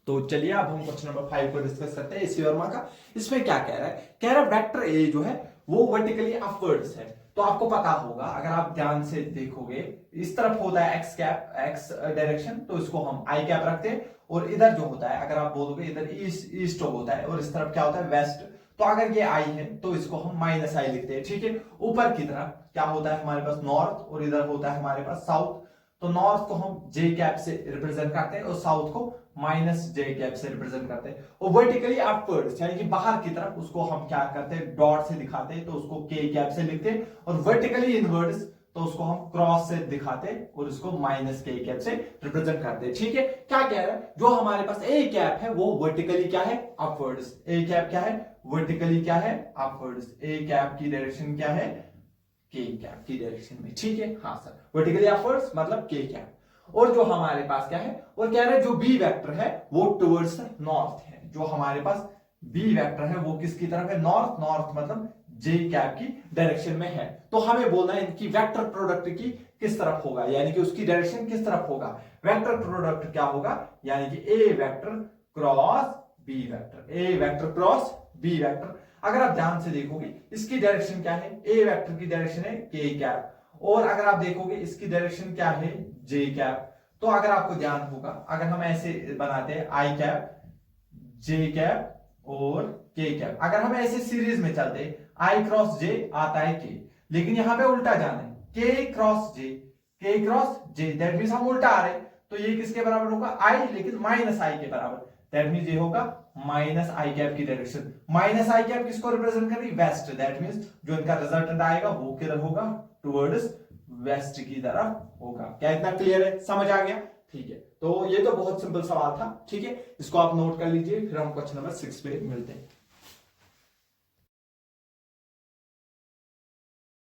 तो चलिए अब हम क्वेश्चन नंबर 5 को डिस्कस करते हैं इसी वर्मा का। इसमें क्या कह रहा है, कह रहा है वेक्टर ए जो है वो वर्टिकली अपवर्ड्स है। तो आपको पता होगा, अगर आप ध्यान से देखोगे, इस तरफ होता है एक्स कैप, एक्स डायरेक्शन, तो इसको हम आई कैप रखते हैं। और इधर जो होता है, अगर आप बोलोगे इधर ईस्ट ईस्ट होता है और इस तरफ क्या होता है वेस्ट। तो अगर ये आई है तो इसको हम माइनस आई लिखते हैं, ठीक है। ऊपर की तरफ क्या होता है हमारे पास नॉर्थ, और इधर होता है हमारे पास साउथ। तो नॉर्थ को हम जे कैप से रिप्रेजेंट करते हैं और साउथ को माइनस जे कैप से रिप्रेजेंट करते हैं। और वर्टिकली अपवर्ड्स यानी कि बाहर की तरफ, उसको हम क्या करते हैं डॉट से दिखाते हैं, तो उसको के कैप से लिखते हैं। और वर्टिकली इनवर्ड्स तो उसको हम क्रॉस से दिखाते हैं और उसको माइनस के कैप से रिप्रेजेंट करते हैं, ठीक है। क्या कह रहा है, जो हमारे पास ए कैप है वो वर्टिकली क्या है अपवर्ड्स। ए कैप क्या है वर्टिकली क्या है अपवर्ड्स। ए कैप की डायरेक्शन क्या है के कैप की डायरेक्शन में, ठीक है। हाँ सर, वर्टिकली अपवर्ड्स मतलब के कैप। और जो हमारे पास क्या है, और कह रहे हैं जो बी वेक्टर है वो टुवर्ड्स नॉर्थ है। जो हमारे पास बी वेक्टर है वो किसकी तरफ है, नॉर्थ। नॉर्थ मतलब जे कैप की डायरेक्शन में है। तो हमें बोलना है इनकी वेक्टर प्रोडक्ट की किस तरफ होगा, यानी कि उसकी डायरेक्शन किस तरफ होगा। वेक्टर प्रोडक्ट क्या होगा, यानी कि ए वेक्टर क्रॉस बी वेक्टर। ए वेक्टर क्रॉस बी वेक्टर। अगर आप ध्यान से देखोगे इसकी डायरेक्शन क्या है, ए वेक्टर की डायरेक्शन है के कैप, और अगर आप देखोगे इसकी डायरेक्शन क्या है जे कैप। तो अगर आपको ध्यान होगा, अगर हम ऐसे बनाते हैं आई कैप, जे कैप और के कैप, अगर हम ऐसे सीरीज में चलते हैं, आई क्रॉस जे आता है के, लेकिन यहां पे उल्टा जाना है, के क्रॉस जे, के क्रॉस जे, दैट मींस हम उल्टा आ रहे हैं। तो ये किसके बराबर होगा आई, लेकिन माइनस आई के बराबर। दैट मींस ये होगा माइनस आई कैप की डायरेक्शन। माइनस आई कैप किसको रिप्रेजेंट कर रही, वेस्ट। दैट मींस जो इनका रिजल्टेंट आएगा वो किधर होगा, टुवर्ड्स वेस्ट की तरफ होगा। क्या इतना क्लियर है, समझ आ गया, ठीक है। तो ये तो बहुत सिंपल सवाल था, ठीक है। इसको आप नोट कर लीजिए, फिर हम क्वेश्चन नंबर 6 पे मिलते हैं।